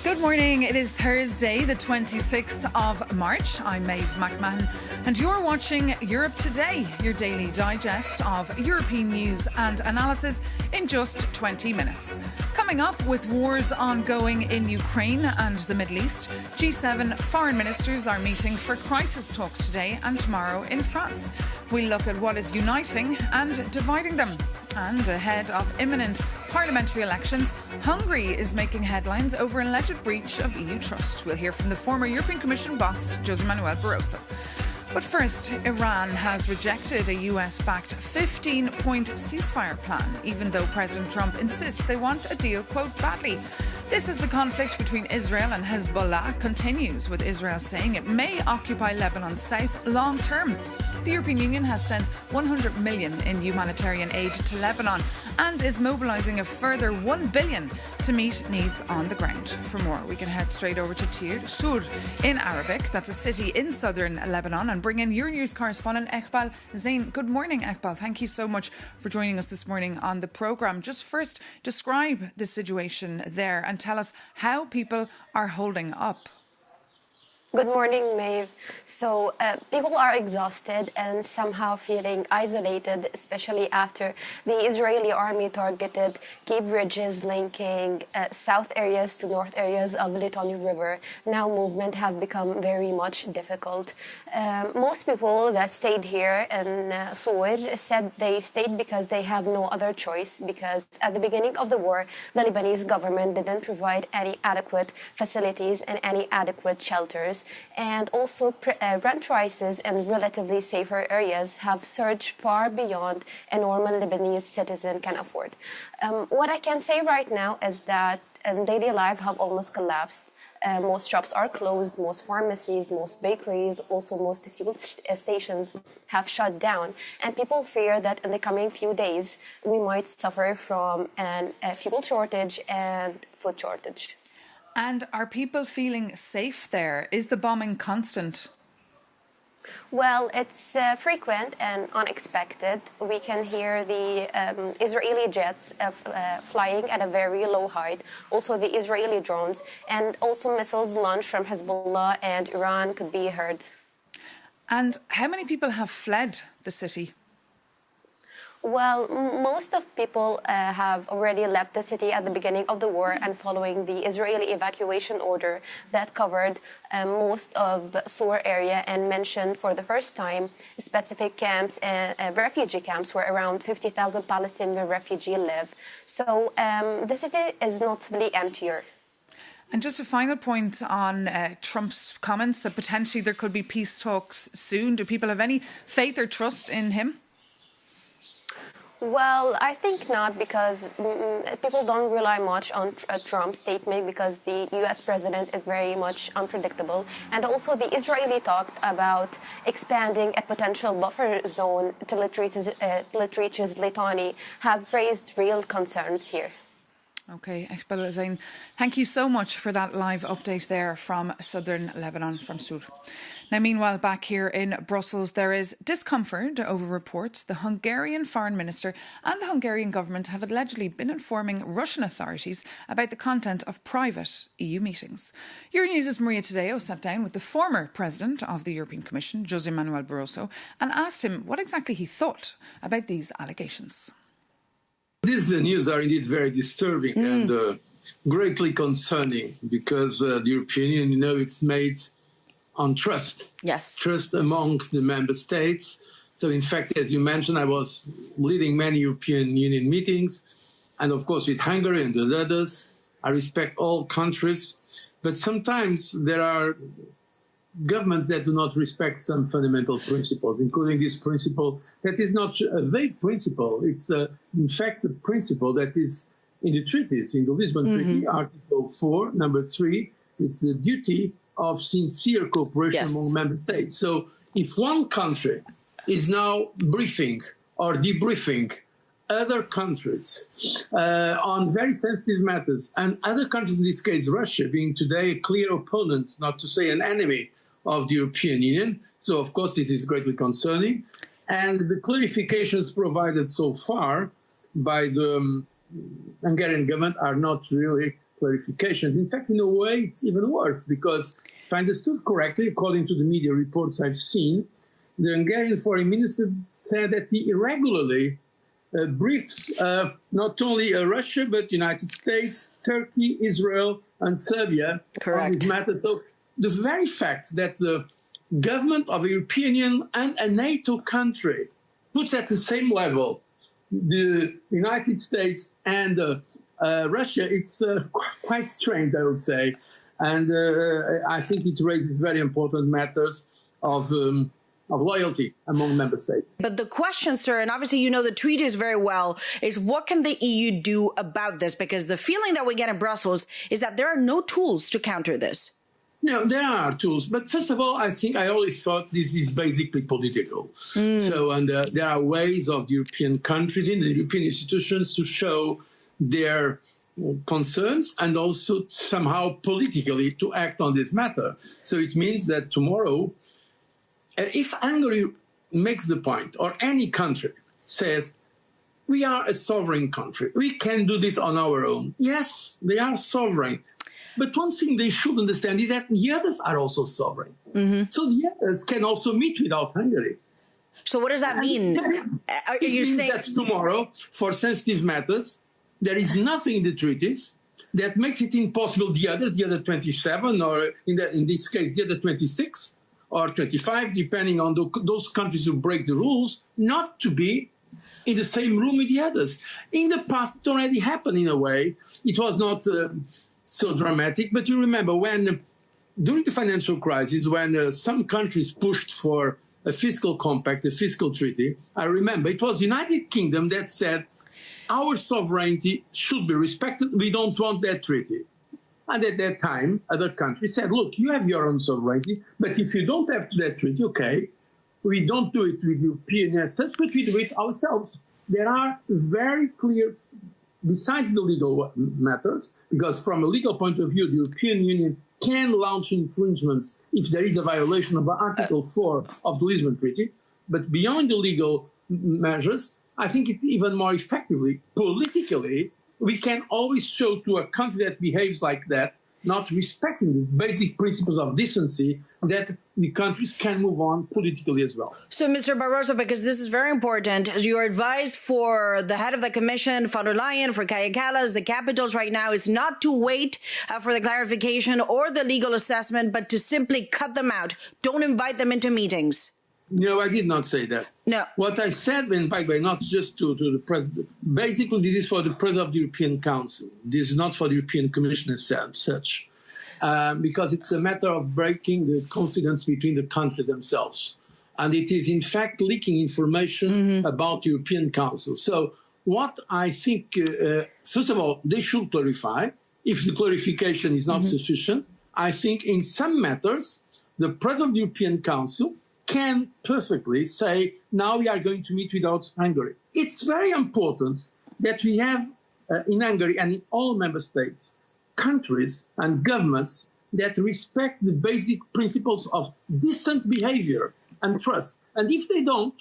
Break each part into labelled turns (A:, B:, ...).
A: Good morning. It is Thursday, the 26th of March. I'm Maeve McMahon, and you're watching Europe Today, your daily digest of European news and analysis in just 20 minutes. Coming up, with wars ongoing in Ukraine and the Middle East, G7 foreign ministers are meeting for crisis talks today and tomorrow in France. We'll look at what is uniting and dividing them. And ahead of imminent parliamentary elections, Hungary is making headlines over an alleged breach of EU trust. We'll hear from the former European Commission boss, José Manuel Barroso. But first, Iran has rejected a US-backed 15-point ceasefire plan, even though President Trump insists they want a deal, quote, badly. This as the conflict between Israel and Hezbollah continues, with Israel saying it may occupy Lebanon's south long term. The European Union has sent 100 million in humanitarian aid to Lebanon and is mobilising a further 1 billion to meet needs on the ground. For more, we can head straight over to Sur in Arabic. That's a city in southern Lebanon, and bring in Euronews correspondent Iqbal Zain. Good morning, Iqbal. Thank you so much for joining us this morning on the programme. Just first, describe the situation there and tell us how people are holding up.
B: Good morning, Maeve. So people are exhausted and somehow feeling isolated, especially after the Israeli army targeted key bridges linking south areas to north areas of the Litani River. Now movement have become very much difficult. Most people that stayed here in Sur said they stayed because they have no other choice, because at the beginning of the war, the Lebanese government didn't provide any adequate facilities and any adequate shelters. And also rent prices in relatively safer areas have surged far beyond a normal Lebanese citizen can afford. What I can say right now is that daily life have almost collapsed. Most shops are closed, most pharmacies, most bakeries, also most fuel stations have shut down. And people fear that in the coming few days, we might suffer from a fuel shortage and food shortage.
A: And are people feeling safe there? Is the bombing constant?
B: Well, it's frequent and unexpected. We can hear the Israeli jets flying at a very low height, also the Israeli drones, and also missiles launched from Hezbollah and Iran could be heard.
A: And how many people have fled the city?
B: Well, most of people have already left the city at the beginning of the war and following the Israeli evacuation order that covered most of the Sur area and mentioned for the first time specific camps and refugee camps where around 50,000 Palestinian refugees live. So the city is noticeably emptier.
A: And just a final point on Trump's comments that potentially there could be peace talks soon. Do people have any faith or trust in him?
B: Well, I think not, because people don't rely much on Trump's statement, because the U.S. president is very much unpredictable. And also the Israeli talked about expanding a potential buffer zone till it reaches Litani have raised real concerns here.
A: OK, Iqbal Zain, thank you so much for that live update there from southern Lebanon, from Sur. Now, meanwhile, back here in Brussels, there is discomfort over reports the Hungarian foreign minister and the Hungarian government have allegedly been informing Russian authorities about the content of private EU meetings. Euronews' Maria Tadeo sat down with the former president of the European Commission, José Manuel Barroso, and asked him what exactly he thought about these allegations.
C: These news are indeed very disturbing and greatly concerning, because the European Union, it's made on trust.
D: Yes.
C: Trust among the member states. So, in fact, as you mentioned, I was leading many European Union meetings, and of course with Hungary and with others. I respect all countries, but sometimes there are governments that do not respect some fundamental principles, including this principle that is not a vague principle. It's, in fact, a principle that is in the treaties, in the Lisbon Treaty, Article 4, number 3. It's the duty of sincere cooperation among member states. So if one country is now briefing or debriefing other countries on very sensitive matters, and other countries, in this case Russia, being today a clear opponent, not to say an enemy, of the European Union. So, of course, it is greatly concerning. And the clarifications provided so far by the Hungarian government are not really clarifications. In fact, in a way, it's even worse because, if I understood correctly, according to the media reports I've seen, the Hungarian foreign minister said that he irregularly briefs not only Russia, but United States, Turkey, Israel, and Serbia on this matter. So the very fact that the government of a European Union and a NATO country puts at the same level the United States and Russia, it's quite strange, I would say. And I think it raises very important matters of loyalty among member states.
D: But the question, sir, and obviously you know the treaties very well, is what can the EU do about this? Because the feeling that we get in Brussels is that there are no tools to counter this.
C: No, there are tools. But first of all, I think I always thought this is basically political. So, and there are ways of the European countries in the European institutions to show their concerns and also somehow politically to act on this matter. So it means that tomorrow, if Hungary makes the point, or any country says, we are a sovereign country, we can do this on our own. Yes, they are sovereign. But one thing they should understand is that the others are also sovereign. So the others can also meet without Hungary.
D: So what does that mean?
C: It means that tomorrow, for sensitive matters, there is nothing in the treaties that makes it impossible the other 27, or in this case, the other 26 or 25, depending on those countries who break the rules, not to be in the same room with the others. In the past, it already happened in a way. It was not so dramatic, but you remember when, during the financial crisis, when some countries pushed for a fiscal compact, a fiscal treaty, I remember it was the United Kingdom that said, our sovereignty should be respected, we don't want that treaty. And at that time, other countries said, look, you have your own sovereignty, but if you don't have that treaty, okay, we don't do it with European as such, but we do it ourselves. There are very clear, besides the legal matters, because from a legal point of view, the European Union can launch infringements if there is a violation of Article 4 of the Lisbon Treaty. But beyond the legal measures, I think it's even more effectively, politically, we can always show to a country that behaves like that, not respecting the basic principles of decency, that the countries can move on politically as well.
D: So, Mr. Barroso, because this is very important, as your advice for the head of the Commission, von der Leyen, for Kaja Kallas, the capitals right now, is not to wait for the clarification or the legal assessment, but to simply cut them out. Don't invite them into meetings.
C: No, I did not say that.
D: No.
C: What I said, and by the way, not just to the president, basically this is for the president of the European Council. This is not for the European Commission as such, because it's a matter of breaking the confidence between the countries themselves. And it is, in fact, leaking information about the European Council. So what I think, first of all, they should clarify. If the clarification is not sufficient, I think in some matters, the president of the European Council can perfectly say, now we are going to meet without Hungary. It's very important that we have in Hungary and in all member states, countries and governments that respect the basic principles of decent behavior and trust. And if they don't,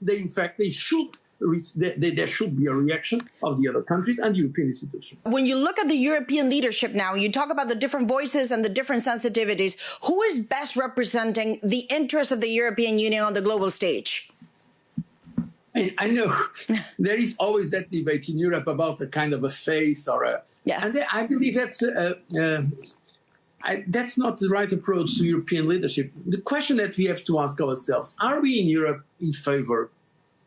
C: they should. There should be a reaction of the other countries and European institutions.
D: When you look at the European leadership now, you talk about the different voices and the different sensitivities. Who is best representing the interests of the European Union on the global stage?
C: I know there is always that debate in Europe about a kind of a face or a...
D: Yes.
C: And I believe that's not the right approach to European leadership. The question that we have to ask ourselves, are we in Europe in favor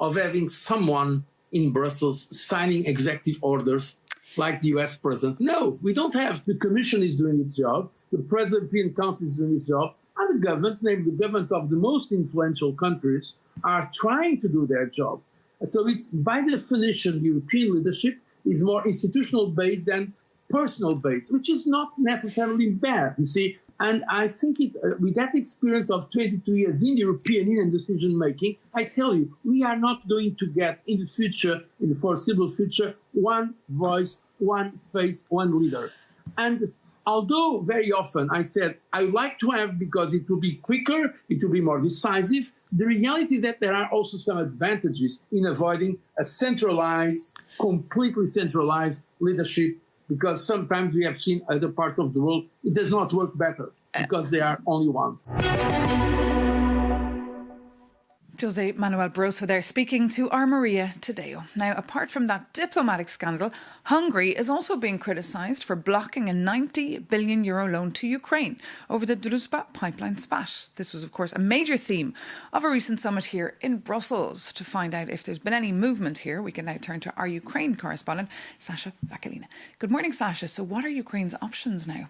C: of having someone in Brussels signing executive orders like the US president? No, we don't have. The Commission is doing its job, the President of the European Council is doing its job, and the governments, namely the governments of the most influential countries, are trying to do their job. So it's, by definition, European leadership is more institutional based than personal based, which is not necessarily bad, you see. And I think it's, with that experience of 22 years in the European Union decision-making, I tell you, we are not going to get in the future, in the foreseeable future, one voice, one face, one leader. And although very often I said, I would like to have, because it will be quicker, it will be more decisive, the reality is that there are also some advantages in avoiding a centralized, completely centralized leadership because sometimes we have seen other parts of the world, it does not work better because they are only one.
A: José Manuel Barroso there speaking to our Maria Tadeo. Now, apart from that diplomatic scandal, Hungary is also being criticised for blocking a €90 billion loan to Ukraine over the Druzhba pipeline spat. This was, of course, a major theme of a recent summit here in Brussels. To find out if there's been any movement here, we can now turn to our Ukraine correspondent, Sasha Vakalina. Good morning, Sasha. So what are Ukraine's options now?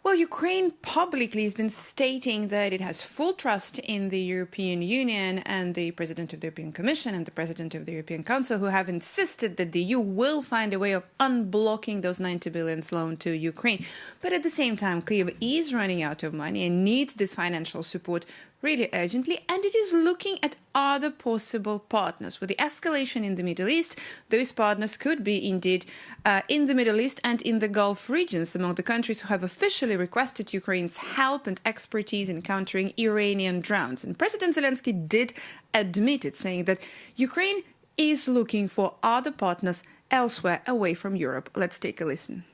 E: Well, Ukraine publicly has been stating that it has full trust in the European Union and the President of the European Commission and the President of the European Council, who have insisted that the EU will find a way of unblocking those 90 billion loan to Ukraine. But at the same time, Kyiv is running out of money and needs this financial support really urgently, and it is looking at other possible partners. With the escalation in the Middle East, those partners could be indeed in the Middle East and in the Gulf regions, among the countries who have officially requested Ukraine's help and expertise in countering Iranian drones. And President Zelensky did admit it, saying that Ukraine is looking for other partners elsewhere away from Europe. Let's take a listen.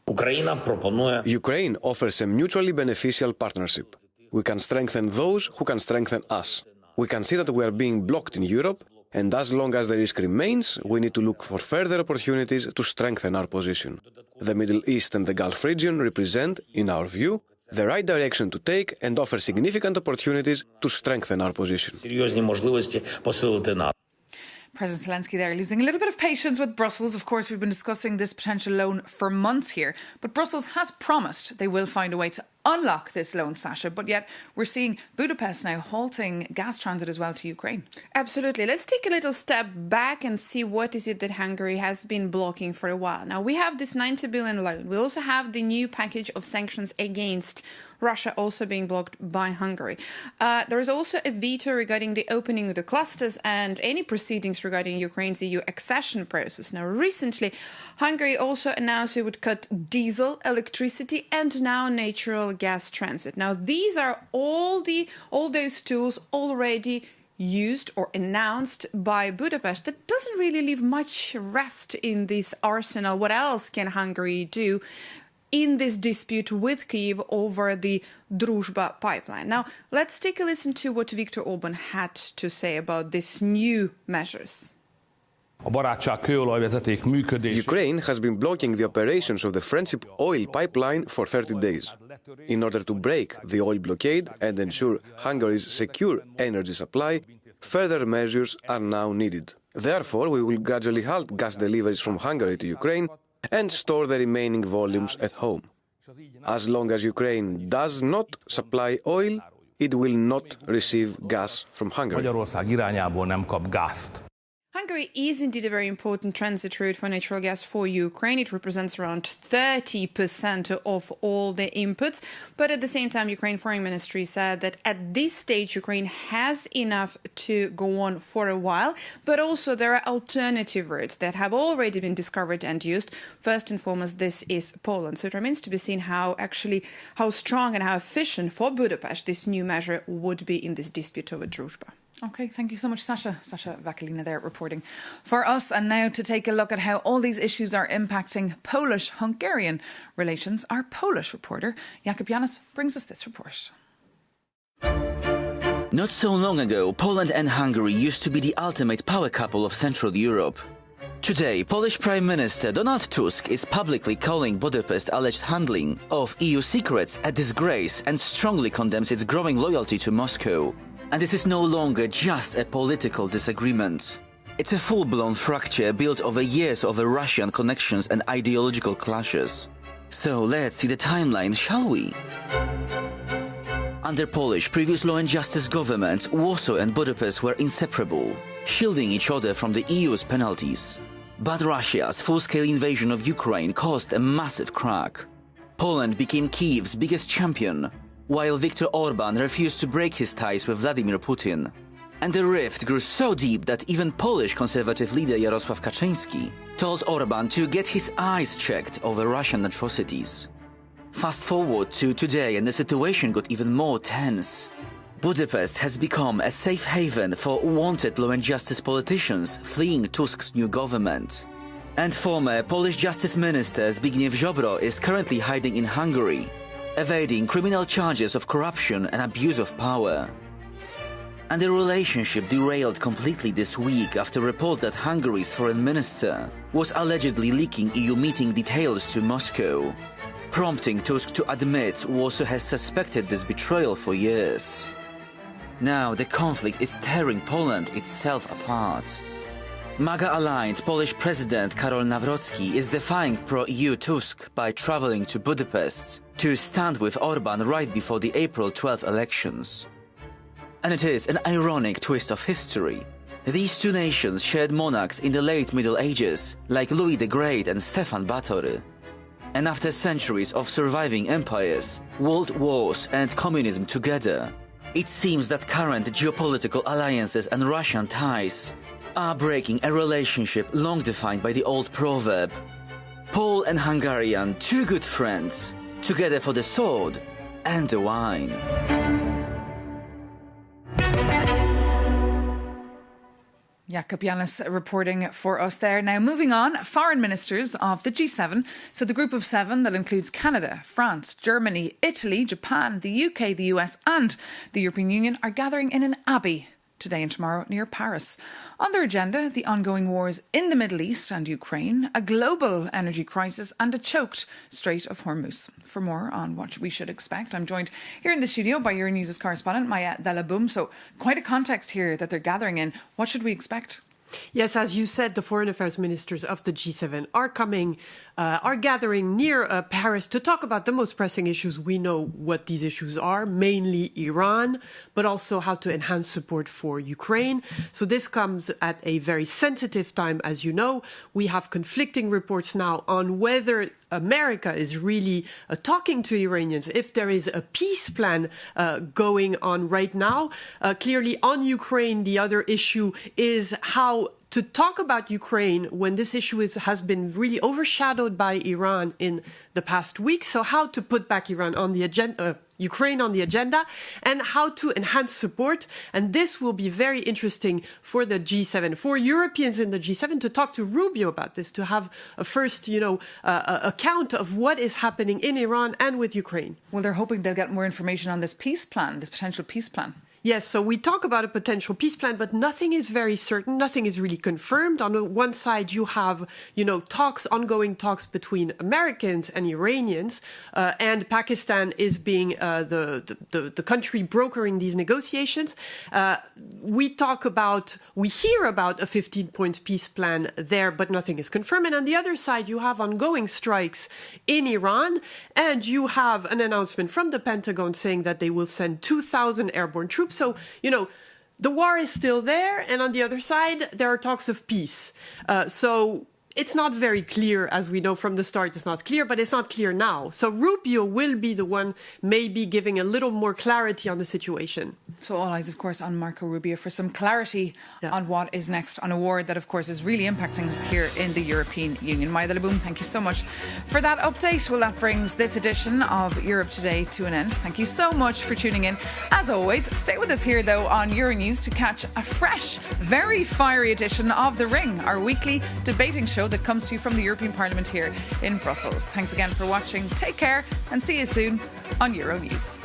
F: Ukraine offers a mutually beneficial partnership. We can strengthen those who can strengthen us. We can see that we are being blocked in Europe, and as long as the risk remains, we need to look for further opportunities to strengthen our position. The Middle East and the Gulf region represent, in our view, the right direction to take and offer significant opportunities to strengthen our position.
A: President Zelensky there losing a little bit of patience with Brussels. Of course, we've been discussing this potential loan for months here, but Brussels has promised they will find a way to unlock this loan, Sasha, but yet we're seeing Budapest now halting gas transit as well to Ukraine.
E: Absolutely. Let's take a little step back and see what is it that Hungary has been blocking for a while. Now, we have this 90 billion loan. We also have the new package of sanctions against Russia also being blocked by Hungary. There is also a veto regarding the opening of the clusters and any proceedings regarding Ukraine's EU accession process. Now, recently, Hungary also announced it would cut diesel, electricity, and now natural gas transit. Now, these are all those tools already used or announced by Budapest. That doesn't really leave much rest in this arsenal. What else can Hungary do in this dispute with Kyiv over the Druzhba pipeline? Now, let's take a listen to what Viktor Orban had to say about these new measures.
F: Ukraine has been blocking the operations of the Friendship oil pipeline for 30 days. In order to break the oil blockade and ensure Hungary's secure energy supply, further measures are now needed. Therefore, we will gradually halt gas deliveries from Hungary to Ukraine and store the remaining volumes at home. As long as Ukraine does not supply oil, it will not receive gas from Hungary.
E: Hungary is indeed a very important transit route for natural gas for Ukraine. It represents around 30% of all the inputs. But at the same time, Ukraine Foreign Ministry said that at this stage, Ukraine has enough to go on for a while. But also there are alternative routes that have already been discovered and used. First and foremost, this is Poland. So it remains to be seen how strong and how efficient for Budapest this new measure would be in this dispute over Druzhba.
A: OK, thank you so much, Sasha. Sasha Vakalina there reporting for us. And now to take a look at how all these issues are impacting Polish-Hungarian relations, our Polish reporter, Jakub Janis, brings us this report.
G: Not so long ago, Poland and Hungary used to be the ultimate power couple of Central Europe. Today, Polish Prime Minister Donald Tusk is publicly calling Budapest's alleged handling of EU secrets a disgrace and strongly condemns its growing loyalty to Moscow. And this is no longer just a political disagreement. It's a full-blown fracture built over years of Russian connections and ideological clashes. So let's see the timeline, shall we? Under Polish previous Law and Justice government, Warsaw and Budapest were inseparable, shielding each other from the EU's penalties. But Russia's full-scale invasion of Ukraine caused a massive crack. Poland became Kyiv's biggest champion, while Viktor Orban refused to break his ties with Vladimir Putin. And the rift grew so deep that even Polish conservative leader Jarosław Kaczyński told Orban to get his eyes checked over Russian atrocities. Fast forward to today and the situation got even more tense. Budapest has become a safe haven for wanted law and justice politicians fleeing Tusk's new government. And former Polish Justice Minister Zbigniew Ziobro is currently hiding in Hungary, evading criminal charges of corruption and abuse of power. And the relationship derailed completely this week after reports that Hungary's foreign minister was allegedly leaking EU meeting details to Moscow, prompting Tusk to admit Warsaw has suspected this betrayal for years. Now the conflict is tearing Poland itself apart. MAGA-aligned Polish President Karol Nawrocki is defying pro-EU Tusk by traveling to Budapest to stand with Orban right before the April 12 elections. And it is an ironic twist of history. These two nations shared monarchs in the late Middle Ages, like Louis the Great and Stefan Batory. And after centuries of surviving empires, world wars and communism together, it seems that current geopolitical alliances and Russian ties are breaking a relationship long defined by the old proverb, Pole and Hungarian, two good friends, together for the sword and the wine.
A: Jakub Janis reporting for us there. Now, moving on, foreign ministers of the G7, so the group of seven that includes Canada, France, Germany, Italy, Japan, the UK, the US and the European Union, are gathering in an abbey today and tomorrow near Paris. On their agenda, the ongoing wars in the Middle East and Ukraine, a global energy crisis and a choked Strait of Hormuz. For more on what we should expect, I'm joined here in the studio by Euronews' correspondent, Maya Delabum. So quite a context here that they're gathering in. What should we expect?
H: Yes, as you said, the foreign affairs ministers of the G7 are gathering near Paris to talk about the most pressing issues. We know what these issues are, mainly Iran, but also how to enhance support for Ukraine. So this comes at a very sensitive time, as you know. We have conflicting reports now on whether America is really talking to Iranians, if there is a peace plan going on right now. Clearly, on Ukraine, the other issue is how to talk about Ukraine when this issue has been really overshadowed by Iran in the past week. So how to put back Iran on the agenda, Ukraine on the agenda, and how to enhance support. And this will be very interesting for the G7, for Europeans in the G7 to talk to Rubio about this, to have a first, account of what is happening in Iran and with Ukraine.
A: Well, they're hoping they'll get more information on this peace plan, this potential peace plan.
H: Yes, so we talk about a potential peace plan, but nothing is very certain. Nothing is really confirmed. On the one side, you have, ongoing talks between Americans and Iranians, and Pakistan is being the country brokering these negotiations. We hear about a 15-point peace plan there, but nothing is confirmed. And on the other side, you have ongoing strikes in Iran, and you have an announcement from the Pentagon saying that they will send 2,000 airborne troops. So, the war is still there, and on the other side, there are talks of peace. So it's not very clear, as we know from the start, it's not clear, but it's not clear now. So Rubio will be the one maybe giving a little more clarity on the situation.
A: So all eyes, of course, on Marco Rubio for some clarity on what is next on a war that, of course, is really impacting us here in the European Union. Maya Delabum, thank you so much for that update. Well, that brings this edition of Europe Today to an end. Thank you so much for tuning in. As always, stay with us here, though, on Euronews to catch a fresh, very fiery edition of The Ring, our weekly debating show that comes to you from the European Parliament here in Brussels. Thanks again for watching. Take care and see you soon on Euronews.